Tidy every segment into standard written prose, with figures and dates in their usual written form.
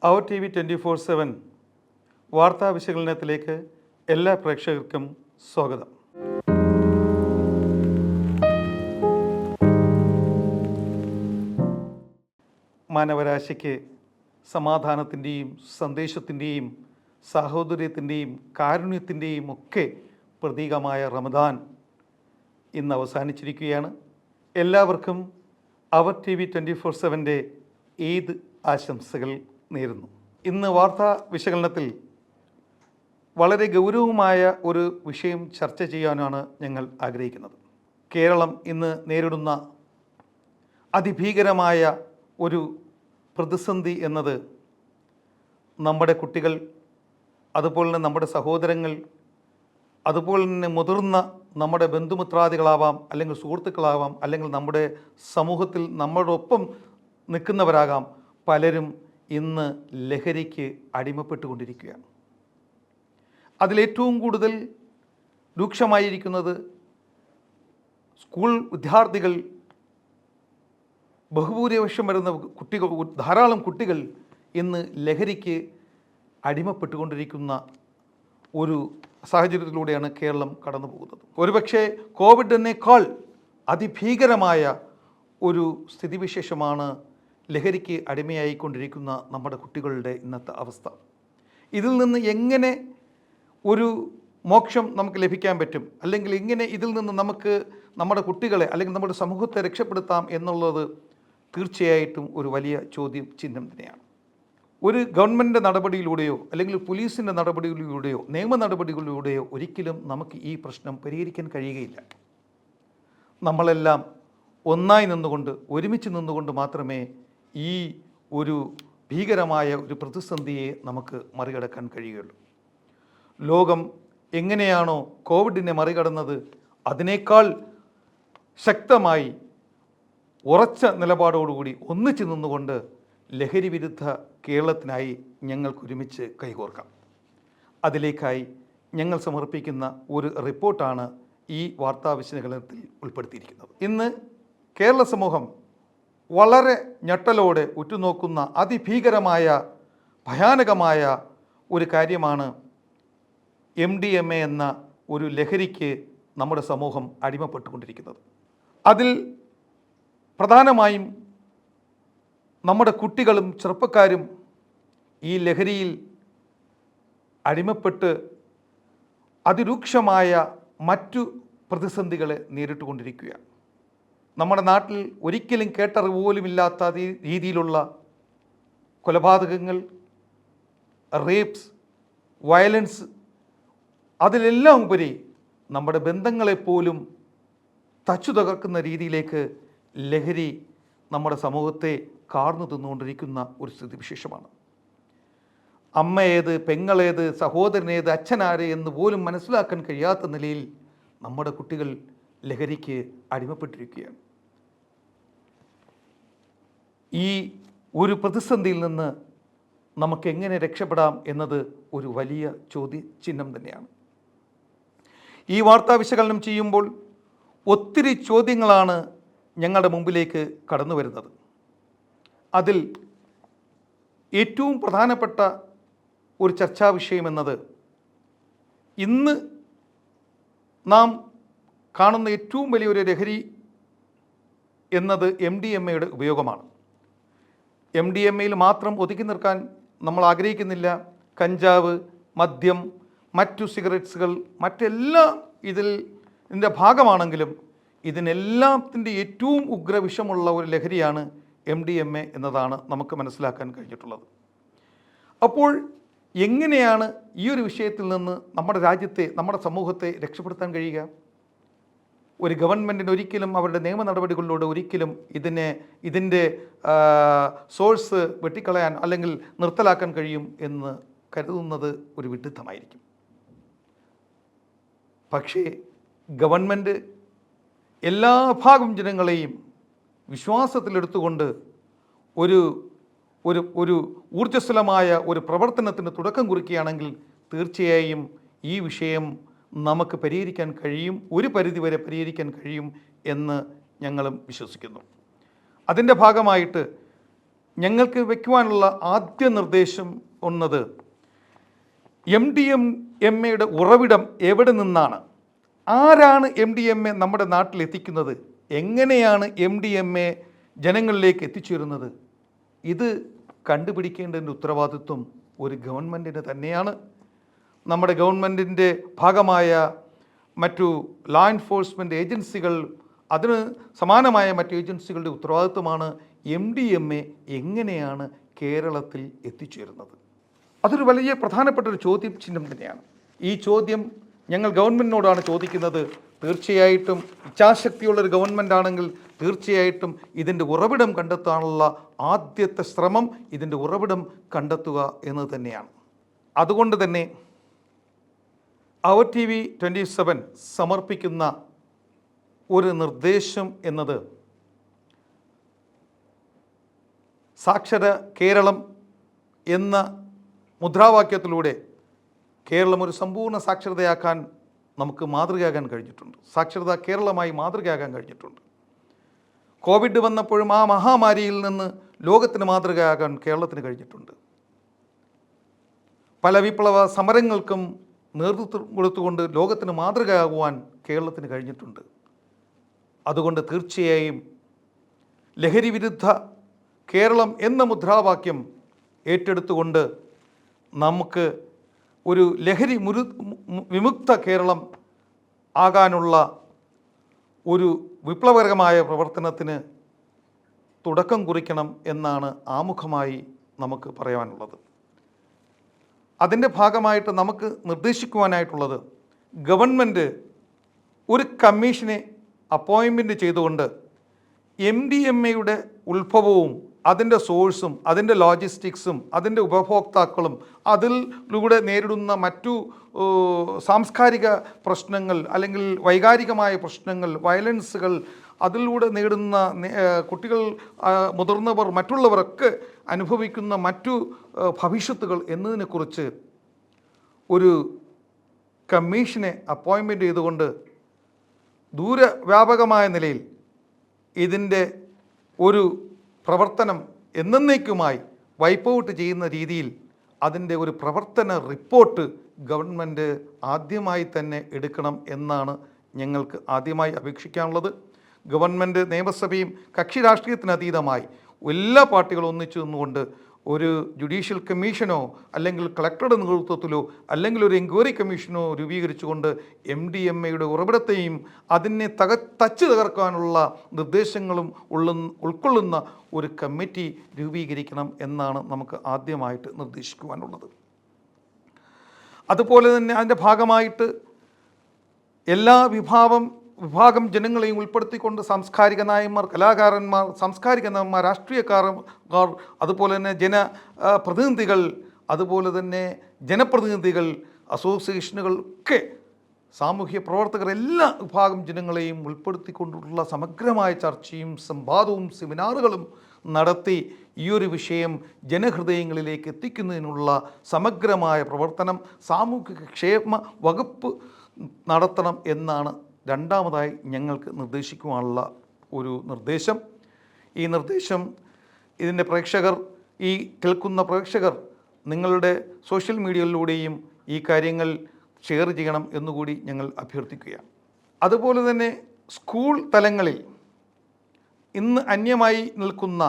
അവർ T V 24/7 വാർത്താ വിശകലനത്തിലേക്ക് എല്ലാ പ്രേക്ഷകർക്കും സ്വാഗതം. മാനവരാശിക്ക് സമാധാനത്തിൻ്റെയും സന്ദേശത്തിൻ്റെയും സാഹോദര്യത്തിൻ്റെയും കാരുണ്യത്തിൻ്റെയും ഒക്കെ പ്രതീകമായ റമദാൻ ഇന്ന് അവസാനിച്ചിരിക്കുകയാണ്. എല്ലാവർക്കും അവർ ടി വി 24/7 ഈദ് ആശംസകൾ നേരുന്നു. ഇന്ന് വാർത്താ വിശകലനത്തിൽ വളരെ ഗൗരവമായ ഒരു വിഷയം ചർച്ച ചെയ്യാനാണ് ഞങ്ങൾ ആഗ്രഹിക്കുന്നത്. കേരളം ഇന്ന് നേരിടുന്ന അതിഭീകരമായ ഒരു പ്രതിസന്ധി എന്നത് നമ്മുടെ കുട്ടികൾ, അതുപോലെ തന്നെ നമ്മുടെ സഹോദരങ്ങൾ, അതുപോലെ തന്നെ മുതിർന്ന നമ്മുടെ ബന്ധുമിത്രാദികളാവാം, അല്ലെങ്കിൽ സുഹൃത്തുക്കളാവാം, അല്ലെങ്കിൽ നമ്മുടെ സമൂഹത്തിൽ നമ്മളോടൊപ്പം നിൽക്കുന്നവരാകാം, പലരും ഇന്ന് ലഹരിക്ക് അടിമപ്പെട്ടുകൊണ്ടിരിക്കുകയാണ്. അതിലേറ്റവും കൂടുതൽ രൂക്ഷമായിരിക്കുന്നത് സ്കൂൾ വിദ്യാർത്ഥികൾ, ബഹുഭൂരിപക്ഷം വരുന്ന കുട്ടികൾ, ധാരാളം കുട്ടികൾ ഇന്ന് ലഹരിക്ക് അടിമപ്പെട്ടുകൊണ്ടിരിക്കുന്ന ഒരു സാഹചര്യത്തിലൂടെയാണ് കേരളം കടന്നു പോകുന്നത്. ഒരുപക്ഷെ കോവിഡിനേക്കാൾ അതിഭീകരമായ ഒരു സ്ഥിതിവിശേഷമാണ് ലഹരിക്ക് അടിമയായിക്കൊണ്ടിരിക്കുന്ന നമ്മുടെ കുട്ടികളുടെ ഇന്നത്തെ അവസ്ഥ. ഇതിൽ നിന്ന് എങ്ങനെ ഒരു മോക്ഷം നമുക്ക് ലഭിക്കാൻ പറ്റും, അല്ലെങ്കിൽ എങ്ങനെ ഇതിൽ നിന്ന് നമുക്ക് നമ്മുടെ കുട്ടികളെ അല്ലെങ്കിൽ നമ്മുടെ സമൂഹത്തെ രക്ഷപ്പെടുത്താം എന്നുള്ളത് തീർച്ചയായിട്ടും ഒരു വലിയ ചോദ്യം ചിഹ്നം തന്നെയാണ്. ഒരു ഗവൺമെൻറ് നടപടിയിലൂടെയോ അല്ലെങ്കിൽ പോലീസിൻ്റെ നടപടിയിലൂടെയോ നിയമ നടപടികളിലൂടെയോ ഒരിക്കലും നമുക്ക് ഈ പ്രശ്നം പരിഹരിക്കാൻ കഴിയുകയില്ല. നമ്മളെല്ലാം ഒന്നായി നിന്നുകൊണ്ട്, ഒരുമിച്ച് നിന്നുകൊണ്ട് മാത്രമേ ഈ ഒരു ഭീകരമായ ഒരു പ്രതിസന്ധിയെ നമുക്ക് മറികടക്കാൻ കഴിയുകയുള്ളൂ. ലോകം എങ്ങനെയാണോ കോവിഡിനെ മറികടന്നത്, അതിനേക്കാൾ ശക്തമായി ഉറച്ച നിലപാടോടുകൂടി ഒന്നിച്ചു നിന്നുകൊണ്ട് ലഹരി വിരുദ്ധ കേരളത്തിനായി ഞങ്ങൾക്കൊരുമിച്ച് കൈകോർക്കാം. അതിലേക്കായി ഞങ്ങൾ സമർപ്പിക്കുന്ന ഒരു റിപ്പോർട്ടാണ് ഈ വാർത്താ വിശകലനത്തിൽ ഉൾപ്പെടുത്തിയിരിക്കുന്നത്. ഇന്ന് കേരള സമൂഹം വളരെ ഞെട്ടലോടെ ഉറ്റുനോക്കുന്ന അതിഭീകരമായ ഭയാനകമായ ഒരു കാര്യമാണ് MDMA എന്ന ഒരു ലഹരിക്ക് നമ്മുടെ സമൂഹം അടിമപ്പെട്ടുകൊണ്ടിരിക്കുന്നത്. അതിൽ പ്രധാനമായും നമ്മുടെ കുട്ടികളും ചെറുപ്പക്കാരും ഈ ലഹരിയിൽ അടിമപ്പെട്ട് അതിരൂക്ഷമായ മറ്റു പ്രതിസന്ധികളെ നേരിട്ടുകൊണ്ടിരിക്കുകയാണ്. നമ്മുടെ നാട്ടിൽ ഒരിക്കലും കേട്ടറിവ് പോലുമില്ലാത്ത രീതിയിലുള്ള കൊലപാതകങ്ങൾ, റേപ്സ്, വയലൻസ്, അതിലെല്ലാം ഉപരി നമ്മുടെ ബന്ധങ്ങളെപ്പോലും തച്ചു തകർക്കുന്ന രീതിയിലേക്ക് ലഹരി നമ്മുടെ സമൂഹത്തെ കാർന്നു തിന്നുകൊണ്ടിരിക്കുന്ന ഒരു സ്ഥിതിവിശേഷമാണ്. അമ്മ ഏത്, പെങ്ങളേത്, സഹോദരനേത്, അച്ഛനാര് എന്ന് പോലും മനസ്സിലാക്കാൻ കഴിയാത്ത നിലയിൽ നമ്മുടെ കുട്ടികൾ ലഹരിക്ക് അടിമപ്പെട്ടിരിക്കുകയാണ്. ഈ ഒരു പ്രതിസന്ധിയിൽ നിന്ന് നമുക്കെങ്ങനെ രക്ഷപ്പെടാം എന്നത് ഒരു വലിയ ചോദ്യചിഹ്നം തന്നെയാണ്. ഈ വാർത്താ വിശകലനം ചെയ്യുമ്പോൾ ഒത്തിരി ചോദ്യങ്ങളാണ് ഞങ്ങളുടെ മുമ്പിലേക്ക് കടന്നു വരുന്നത്. അതിൽ ഏറ്റവും പ്രധാനപ്പെട്ട ഒരു ചർച്ചാ വിഷയമെന്നത് ഇന്ന് നാം കാണുന്ന ഏറ്റവും വലിയൊരു ലഹരി എന്നത് MDMA ഉപയോഗമാണ്. MDMA മാത്രം ഒതുക്കി നിർക്കാൻ നമ്മൾ ആഗ്രഹിക്കുന്നില്ല. കഞ്ചാവ്, മദ്യം, മറ്റു സിഗരറ്റ്സുകൾ, മറ്റെല്ലാം ഇതിൻ്റെ ഭാഗമാണെങ്കിലും ഇതിനെല്ലാത്തിൻ്റെ ഏറ്റവും ഉഗ്രവിഷമുള്ള ഒരു ലഹരിയാണ് MDMA എന്നതാണ് നമുക്ക് മനസ്സിലാക്കാൻ കഴിഞ്ഞിട്ടുള്ളത്. അപ്പോൾ എങ്ങനെയാണ് ഈ ഒരു വിഷയത്തിൽ നിന്ന് നമ്മുടെ രാജ്യത്തെ, നമ്മുടെ സമൂഹത്തെ രക്ഷപ്പെടുത്താൻ കഴിയുക? ഒരു ഗവൺമെൻറ്റിന് ഒരിക്കലും അവരുടെ നിയമ നടപടികളിലൂടെ ഒരിക്കലും ഇതിൻ്റെ സോഴ്സ് വെട്ടിക്കളയാൻ അല്ലെങ്കിൽ നിർത്തലാക്കാൻ കഴിയും എന്ന് കരുതുന്നത് ഒരു വിഡ്ഢിത്തമായിരിക്കും. പക്ഷേ ഗവൺമെൻറ് എല്ലാ ഭാഗം ജനങ്ങളെയും വിശ്വാസത്തിലെടുത്തുകൊണ്ട് ഒരു ഒരു ഒരു ഊർജ്ജസ്വലമായ ഒരു പ്രവർത്തനത്തിന് തുടക്കം കുറിക്കുകയാണെങ്കിൽ തീർച്ചയായും ഈ വിഷയം നമുക്ക് പരിഹരിക്കാൻ കഴിയും, ഒരു പരിധിവരെ പരിഹരിക്കാൻ കഴിയും എന്ന് ഞങ്ങളും വിശ്വസിക്കുന്നു. അതിൻ്റെ ഭാഗമായിട്ട് ഞങ്ങൾക്ക് വയ്ക്കുവാനുള്ള ആദ്യ നിർദ്ദേശം ഒന്നത് MDMA ഉറവിടം എവിടെ നിന്നാണ്, ആരാണ് MDMA നമ്മുടെ നാട്ടിൽ എത്തിക്കുന്നത്, എങ്ങനെയാണ് MDMA ജനങ്ങളിലേക്ക് എത്തിച്ചേരുന്നത്, ഇത് കണ്ടുപിടിക്കേണ്ടതിൻ്റെ ഉത്തരവാദിത്വം ഒരു ഗവൺമെൻറ്റിന് തന്നെയാണ്. നമ്മുടെ ഗവൺമെൻറ്റിൻ്റെ ഭാഗമായ മറ്റു ലോ എൻഫോഴ്സ്മെൻറ്റ് ഏജൻസികൾ, അതിന് സമാനമായ മറ്റു ഏജൻസികളുടെ ഉത്തരവാദിത്വമാണ് MDMA എങ്ങനെയാണ് കേരളത്തിൽ എത്തിച്ചേരുന്നത്. അതൊരു വലിയ പ്രധാനപ്പെട്ട ഒരു ചോദ്യം ചിഹ്നം തന്നെയാണ്. ഈ ചോദ്യം ഞങ്ങൾ ഗവൺമെൻറ്റിനോടാണ് ചോദിക്കുന്നത്. തീർച്ചയായിട്ടും ഇച്ഛാശക്തിയുള്ളൊരു ഗവൺമെൻറ് ആണെങ്കിൽ തീർച്ചയായിട്ടും ഇതിൻ്റെ ഉറവിടം കണ്ടെത്താനുള്ള ആദ്യത്തെ ശ്രമം ഇതിൻ്റെ ഉറവിടം കണ്ടെത്തുക എന്നത് തന്നെയാണ്. അതുകൊണ്ട് തന്നെ അവർ TV 27 സമർപ്പിക്കുന്ന ഒരു നിർദ്ദേശം എന്നത് സാക്ഷര കേരളം എന്ന മുദ്രാവാക്യത്തിലൂടെ കേരളം ഒരു സമ്പൂർണ്ണ സാക്ഷരതയാക്കാൻ നമുക്ക് മാതൃകയാകാൻ കഴിഞ്ഞിട്ടുണ്ട്. സാക്ഷരതാ കേരളമായി മാതൃകയാകാൻ കഴിഞ്ഞിട്ടുണ്ട്. കോവിഡ് വന്നപ്പോഴും ആ മഹാമാരിയിൽ നിന്ന് ലോകത്തിന് മാതൃകയാകാൻ കേരളത്തിന് കഴിഞ്ഞിട്ടുണ്ട്. പല വിപ്ലവ സമരങ്ങൾക്കും നേതൃത്വം കൊടുത്തുകൊണ്ട് ലോകത്തിന് മാതൃകയാകുവാൻ കേരളത്തിന് കഴിഞ്ഞിട്ടുണ്ട്. അതുകൊണ്ട് തീർച്ചയായും ലഹരി വിരുദ്ധ കേരളം എന്ന മുദ്രാവാക്യം ഏറ്റെടുത്തുകൊണ്ട് നമുക്ക് ഒരു ലഹരി വിമുക്ത കേരളം ആകാനുള്ള ഒരു വിപ്ലവകരമായ പ്രവർത്തനത്തിന് തുടക്കം കുറിക്കണം എന്നാണ് ആമുഖമായി നമുക്ക് പറയാനുള്ളത്. അതിൻ്റെ ഭാഗമായിട്ട് നമുക്ക് നിർദ്ദേശിക്കുവാനായിട്ടുള്ളത്, ഗവൺമെൻറ് ഒരു കമ്മീഷനെ അപ്പോയിൻമെൻറ്റ് ചെയ്തുകൊണ്ട് MDMA ഉത്ഭവവും അതിൻ്റെ സോഴ്സും അതിൻ്റെ ലോജിസ്റ്റിക്സും അതിൻ്റെ ഉപഭോക്താക്കളും അതിലൂടെ നേരിടുന്ന മറ്റു സാംസ്കാരിക പ്രശ്നങ്ങൾ അല്ലെങ്കിൽ വൈകാരികമായ പ്രശ്നങ്ങൾ, വയലൻസുകൾ, അതിലൂടെ നേടുന്ന കുട്ടികൾ, മുതിർന്നവർ, മറ്റുള്ളവരൊക്കെ അനുഭവിക്കുന്ന മറ്റു ഭവിഷ്യത്തുകൾ എന്നതിനെക്കുറിച്ച് ഒരു കമ്മീഷനെ അപ്പോയിൻമെൻറ്റ് ചെയ്തുകൊണ്ട് ദൂരവ്യാപകമായ നിലയിൽ ഇതിൻ്റെ ഒരു പ്രവർത്തനം എന്നേക്കുമായി വൈപ്പ് ഔട്ട് ചെയ്യുന്ന രീതിയിൽ അതിൻ്റെ ഒരു പ്രവർത്തന റിപ്പോർട്ട് ഗവൺമെൻറ് ആദ്യമായി തന്നെ എടുക്കണം എന്നാണ് ഞങ്ങൾക്ക് ആദ്യമായി അപേക്ഷിക്കാനുള്ളത്. ഗവൺമെൻറ്, നിയമസഭയും കക്ഷി രാഷ്ട്രീയത്തിനതീതമായി എല്ലാ പാർട്ടികളും ഒന്നിച്ചു നിന്നുകൊണ്ട് ഒരു ജുഡീഷ്യൽ കമ്മീഷനോ അല്ലെങ്കിൽ കളക്ടറുടെ നേതൃത്വത്തിലോ അല്ലെങ്കിൽ ഒരു എൻക്വയറി കമ്മീഷനോ രൂപീകരിച്ചുകൊണ്ട് MDMA ഉറവിടത്തെയും അതിനെ തച്ച് തകർക്കാനുള്ള നിർദ്ദേശങ്ങളും ഉൾക്കൊള്ളുന്ന ഒരു കമ്മിറ്റി രൂപീകരിക്കണം എന്നാണ് നമുക്ക് ആദ്യമായിട്ട് നിർദ്ദേശിക്കുവാനുള്ളത്. അതുപോലെ തന്നെ അതിൻ്റെ ഭാഗമായിട്ട് എല്ലാ വിഭാഗം ജനങ്ങളെയും ഉൾപ്പെടുത്തിക്കൊണ്ട് സാംസ്കാരിക നായന്മാർ, കലാകാരന്മാർ, സാംസ്കാരിക നായന്മാർ, രാഷ്ട്രീയക്കാർ, അതുപോലെ തന്നെ ജനപ്രതിനിധികൾ, അതുപോലെ തന്നെ ജനപ്രതിനിധികൾ, അസോസിയേഷനുകൾ ഒക്കെ, സാമൂഹ്യ പ്രവർത്തകർ, എല്ലാ വിഭാഗം ജനങ്ങളെയും ഉൾപ്പെടുത്തിക്കൊണ്ടുള്ള സമഗ്രമായ ചർച്ചയും സംവാദവും സെമിനാറുകളും നടത്തി ഈ ഒരു വിഷയം ജനഹൃദയങ്ങളിലേക്ക് എത്തിക്കുന്നതിനുള്ള സമഗ്രമായ പ്രവർത്തനം സാമൂഹിക ക്ഷേമ വകുപ്പ് നടത്തണം എന്നാണ് രണ്ടാമതായി ഞങ്ങൾക്ക് നിർദ്ദേശിക്കുവാനുള്ള ഒരു നിർദ്ദേശം. ഈ നിർദ്ദേശം ഇതിൻ്റെ പ്രേക്ഷകർ, ഈ കേൾക്കുന്ന പ്രേക്ഷകർ നിങ്ങളുടെ സോഷ്യൽ മീഡിയയിലൂടെയും ഈ കാര്യങ്ങൾ ഷെയർ ചെയ്യണം എന്നുകൂടി ഞങ്ങൾ അഭ്യർത്ഥിക്കുകയാണ്. അതുപോലെ തന്നെ സ്കൂൾ തലങ്ങളിൽ ഇന്ന് അന്യമായി നിൽക്കുന്ന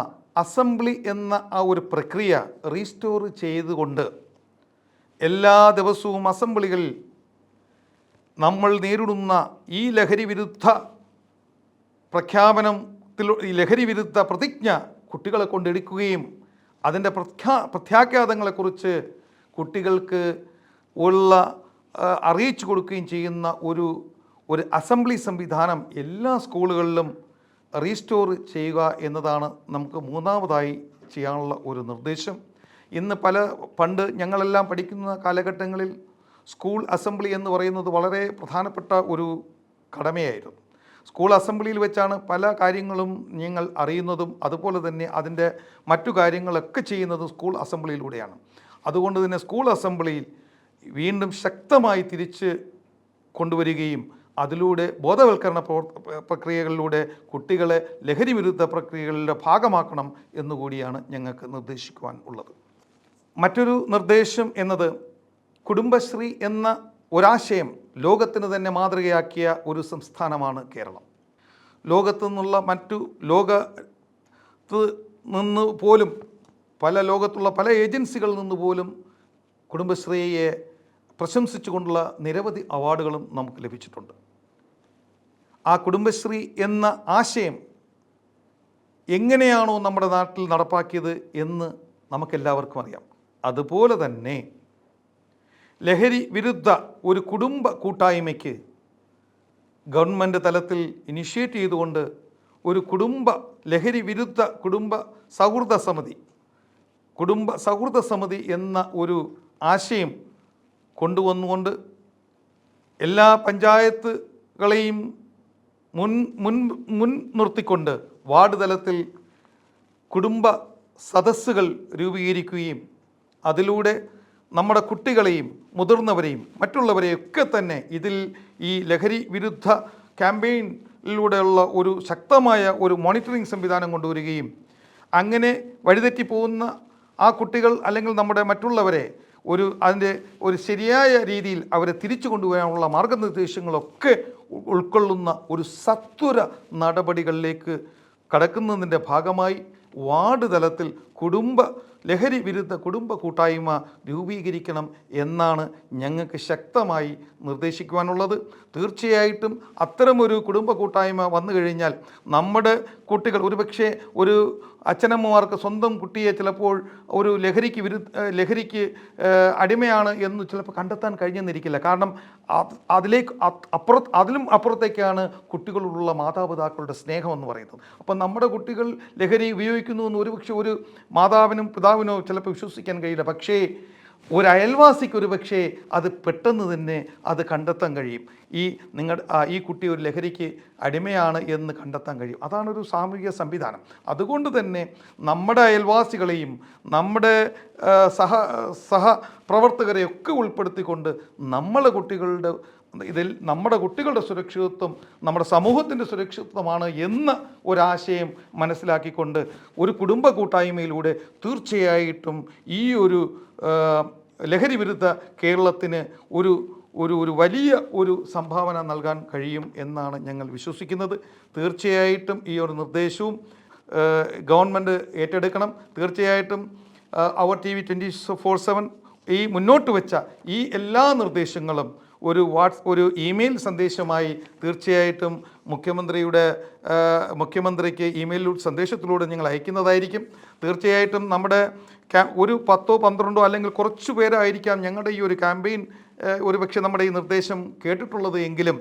അസംബ്ലി എന്ന ആ ഒരു പ്രക്രിയ റീസ്റ്റോർ ചെയ്തുകൊണ്ട് എല്ലാ ദിവസവും അസംബ്ലികളിൽ നമ്മൾ നേരിടുന്ന ഈ ലഹരി വിരുദ്ധ ലഹരി വിരുദ്ധ പ്രതിജ്ഞ കുട്ടികളെ കൊണ്ടെടുക്കുകയും അതിൻ്റെ പ്രത്യാഘാതങ്ങളെക്കുറിച്ച് കുട്ടികൾക്ക് അറിയിച്ചു കൊടുക്കുകയും ചെയ്യുന്ന ഒരു അസംബ്ലി സംവിധാനം എല്ലാ സ്കൂളുകളിലും റീസ്റ്റോർ ചെയ്യുക എന്നതാണ് നമുക്ക് മൂന്നാമതായി ചെയ്യാനുള്ള ഒരു നിർദ്ദേശം. ഇന്ന് പണ്ട് ഞങ്ങളെല്ലാം പഠിക്കുന്ന കാലഘട്ടങ്ങളിൽ സ്കൂൾ അസംബ്ലി എന്ന് പറയുന്നത് വളരെ പ്രധാനപ്പെട്ട ഒരു കടമയായിരുന്നു. സ്കൂൾ അസംബ്ലിയിൽ വെച്ചാണ് പല കാര്യങ്ങളും ഞങ്ങൾ അറിയുന്നതും അതുപോലെ തന്നെ അതിൻ്റെ മറ്റു കാര്യങ്ങളൊക്കെ ചെയ്യുന്നതും സ്കൂൾ അസംബ്ലിയിലൂടെയാണ്. അതുകൊണ്ട് തന്നെ സ്കൂൾ അസംബ്ലിയിൽ വീണ്ടും ശക്തമായി തിരിച്ച് കൊണ്ടുവരികയും അതിലൂടെ ബോധവൽക്കരണ പ്രക്രിയകളിലൂടെ കുട്ടികളെ ലഹരി വിരുദ്ധ പ്രക്രിയകളുടെ ഭാഗമാക്കണം എന്നുകൂടിയാണ് ഞങ്ങൾക്ക് നിർദ്ദേശിക്കുവാൻ ഉള്ളത്. മറ്റൊരു നിർദ്ദേശം എന്നത് കുടുംബശ്രീ എന്ന ഒരാശയം ലോകത്തിന് തന്നെ മാതൃകയാക്കിയ ഒരു സംസ്ഥാനമാണ് കേരളം. ലോകത്തു നിന്നുള്ള മറ്റു ലോകത്ത് നിന്ന് പോലും ലോകത്തുള്ള പല ഏജൻസികളിൽ നിന്ന് പോലും കുടുംബശ്രീയെ പ്രശംസിച്ചുകൊണ്ടുള്ള നിരവധി അവാർഡുകളും നമുക്ക് ലഭിച്ചിട്ടുണ്ട്. ആ കുടുംബശ്രീ എന്ന ആശയം എങ്ങനെയാണോ നമ്മുടെ നാട്ടിൽ നടപ്പാക്കിയത് എന്ന് നമുക്കെല്ലാവർക്കും അറിയാം. അതുപോലെ തന്നെ ലഹരി വിരുദ്ധ ഒരു കുടുംബ കൂട്ടായ്മയ്ക്ക് ഗവൺമെൻറ് തലത്തിൽ ഇനിഷ്യേറ്റ് ചെയ്തുകൊണ്ട് ഒരു ലഹരി വിരുദ്ധ കുടുംബ സൗഹൃദ സമിതി എന്ന ഒരു ആശയം കൊണ്ടുവന്നുകൊണ്ട് എല്ലാ പഞ്ചായത്തുകളെയും മുൻ നിർത്തിക്കൊണ്ട് വാർഡ് തലത്തിൽ കുടുംബ സദസ്സുകൾ രൂപീകരിക്കുകയും അതിലൂടെ നമ്മുടെ കുട്ടികളെയും മുതിർന്നവരെയും മറ്റുള്ളവരെയൊക്കെ തന്നെ ഈ ലഹരി വിരുദ്ധ ക്യാമ്പയിനിലൂടെയുള്ള ഒരു ശക്തമായ ഒരു മോണിറ്ററിംഗ് സംവിധാനം കൊണ്ടുവരികയും അങ്ങനെ വഴിതെറ്റിപ്പോകുന്ന ആ കുട്ടികൾ അല്ലെങ്കിൽ നമ്മുടെ മറ്റുള്ളവരെ അതിൻ്റെ ഒരു ശരിയായ രീതിയിൽ അവരെ തിരിച്ചു കൊണ്ടുവരാനുള്ള മാർഗനിർദ്ദേശങ്ങളൊക്കെ ഉൾക്കൊള്ളുന്ന ഒരു സത്വര നടപടികളിലേക്ക് കടക്കുന്നതിൻ്റെ ഭാഗമായി വാർഡ് തലത്തിൽ ലഹരി വിരുദ്ധ കുടുംബ കൂട്ടായ്മ രൂപീകരിക്കണം എന്നാണ് ഞങ്ങൾക്ക് ശക്തമായി നിർദ്ദേശിക്കുവാനുള്ളത്. തീർച്ചയായിട്ടും അത്തരമൊരു കുടുംബ കൂട്ടായ്മ വന്നു കഴിഞ്ഞാൽ നമ്മുടെ കുട്ടികൾ ഒരുപക്ഷെ ഒരു അച്ഛനമ്മമാർക്ക് സ്വന്തം കുട്ടിയെ ചിലപ്പോൾ ഒരു ലഹരിക്ക് അടിമയാണ് എന്ന് ചിലപ്പോൾ കണ്ടെത്താൻ കഴിഞ്ഞെന്നിരിക്കില്ല. കാരണം അതിലും അപ്പുറത്തേക്കാണ് കുട്ടികളോടുള്ള മാതാപിതാക്കളുടെ സ്നേഹമെന്ന് പറയുന്നത്. അപ്പം നമ്മുടെ കുട്ടികൾ ലഹരി ഉപയോഗിക്കുന്നു എന്ന് ഒരുപക്ഷെ ഒരു മാതാവിനും പിതാവിനോ ചിലപ്പോൾ വിശ്വസിക്കാൻ കഴിയില്ല. പക്ഷേ ഒരു അയൽവാസിക്ക് ഒരുപക്ഷെ അത് പെട്ടെന്ന് തന്നെ അത് കണ്ടെത്താൻ കഴിയും. ഈ കുട്ടി ഒരു ലഹരിക്ക് അടിമയാണ് എന്ന് കണ്ടെത്താൻ കഴിയും. അതാണൊരു സാമൂഹിക സംവിധാനം. അതുകൊണ്ട് തന്നെ നമ്മുടെ അയൽവാസികളെയും നമ്മുടെ സഹപ്രവർത്തകരെയൊക്കെ ഉൾപ്പെടുത്തിക്കൊണ്ട് നമ്മുടെ കുട്ടികളുടെ സുരക്ഷിതത്വം നമ്മുടെ സമൂഹത്തിൻ്റെ സുരക്ഷിതത്വമാണ് എന്ന ഒരാശയം മനസ്സിലാക്കിക്കൊണ്ട് ഒരു കുടുംബ കൂട്ടായ്മയിലൂടെ തീർച്ചയായിട്ടും ഈ ഒരു ലഹരി വിരുദ്ധ കേരളത്തിന് ഒരു വലിയ ഒരു സംഭാവന നൽകാൻ കഴിയും എന്നാണ് ഞങ്ങൾ വിശ്വസിക്കുന്നത്. തീർച്ചയായിട്ടും ഈ ഒരു നിർദ്ദേശവും ഗവൺമെൻറ് ഏറ്റെടുക്കണം. തീർച്ചയായിട്ടും അവർ TV 24/7 ഈ മുന്നോട്ട് വെച്ച ഈ എല്ലാ നിർദ്ദേശങ്ങളും ഒരു ഇമെയിൽ സന്ദേശമായി തീർച്ചയായിട്ടും മുഖ്യമന്ത്രിക്ക് ഇമെയിൽ സന്ദേശത്തിലൂടെ ഞങ്ങൾ അയക്കുന്നതായിരിക്കും. തീർച്ചയായിട്ടും നമ്മുടെ ഒരു 10 12 അല്ലെങ്കിൽ കുറച്ചു പേരായിരിക്കാം ഞങ്ങളുടെ ഈ ഒരു ക്യാമ്പയിൻ ഒരുപക്ഷെ നമ്മുടെ ഈ നിർദ്ദേശം കേട്ടിട്ടുള്ളത് എങ്കിലും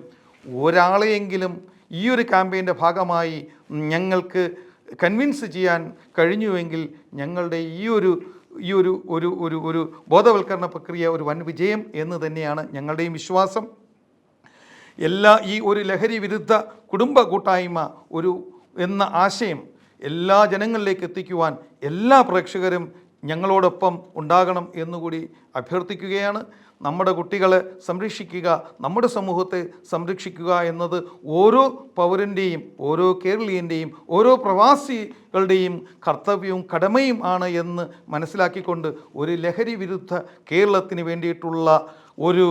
ഒരാളെയെങ്കിലും ഈ ഒരു ക്യാമ്പയിൻ്റെ ഭാഗമായി ഞങ്ങൾക്ക് കൺവിൻസ് ചെയ്യാൻ കഴിഞ്ഞുവെങ്കിൽ ഞങ്ങളുടെ ഈ ഒരു ബോധവൽക്കരണ പ്രക്രിയ ഒരു വൻ വിജയം എന്ന് തന്നെയാണ് ഞങ്ങളുടെയും വിശ്വാസം. ഈ ഒരു ലഹരി വിരുദ്ധ കുടുംബ കൂട്ടായ്മ എന്ന ആശയം എല്ലാ ജനങ്ങളിലേക്ക് എത്തിക്കുവാൻ എല്ലാ പ്രേക്ഷകരും ഞങ്ങളോടൊപ്പം ഉണ്ടാകണം എന്നുകൂടി അഭ്യർത്ഥിക്കുകയാണ്. നമ്മുടെ കുട്ടികളെ സംരക്ഷിക്കുക, നമ്മുടെ സമൂഹത്തെ സംരക്ഷിക്കുക എന്നത് ഓരോ പൗരൻ്റെയും ഓരോ കേരളീയൻ്റെയും ഓരോ പ്രവാസികളുടെയും കർത്തവ്യവും കടമയും ആണ് എന്ന് മനസ്സിലാക്കിക്കൊണ്ട് ഒരു ലഹരി വിരുദ്ധ കേരളത്തിന് വേണ്ടിയിട്ടുള്ള ഒരു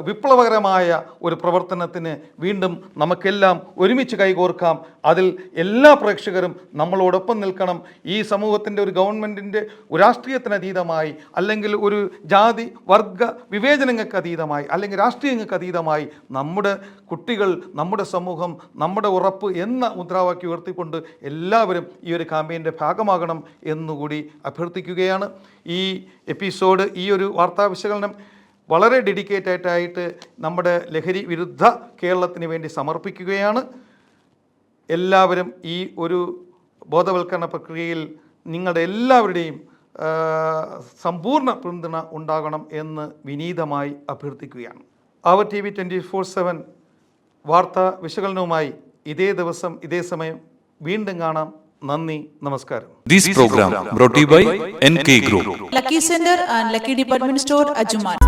വിപ്ലവകരമായ ഒരു പ്രവർത്തനത്തിന് വീണ്ടും നമുക്കെല്ലാം ഒരുമിച്ച് കൈകോർക്കാം. അതിൽ എല്ലാ പ്രേക്ഷകരും നമ്മളോടൊപ്പം നിൽക്കണം. ഈ സമൂഹത്തിൻ്റെ ഒരു ഗവൺമെൻറ്റിൻ്റെ രാഷ്ട്രീയത്തിനതീതമായി അല്ലെങ്കിൽ ഒരു ജാതി വർഗ വിവേചനങ്ങൾക്ക് അതീതമായി അല്ലെങ്കിൽ രാഷ്ട്രീയങ്ങൾക്ക് അതീതമായി നമ്മുടെ കുട്ടികൾ, നമ്മുടെ സമൂഹം, നമ്മുടെ ഉറപ്പ് എന്ന മുദ്രാവാക്യം ഉയർത്തിക്കൊണ്ട് എല്ലാവരും ഈ ഒരു ക്യാമ്പയിൻ്റെ ഭാഗമാകണം എന്നുകൂടി അഭ്യർത്ഥിക്കുകയാണ്. ഈ എപ്പിസോഡ് ഈ ഒരു വാർത്താ വിശകലനം വളരെ ഡെഡിക്കേറ്റഡായിട്ട് നമ്മുടെ ലഹരി വിരുദ്ധ കേരളത്തിന് വേണ്ടി സമർപ്പിക്കുകയാണ്. എല്ലാവരും ഈ ഒരു ബോധവൽക്കരണ പ്രക്രിയയിൽ നിങ്ങളുടെ എല്ലാവരുടെയും സമ്പൂർണ്ണ പിന്തുണ ഉണ്ടാകണം എന്ന് വിനീതമായി അഭ്യർത്ഥിക്കുകയാണ്. അവർ TV 24/7 വാർത്താ വിശകലനവുമായി ഇതേ ദിവസം ഇതേ സമയം വീണ്ടും കാണാം. നന്ദി, നമസ്കാരം. This program brought to you by NK Group, Lucky Center and Lucky Department Store, Ajuman.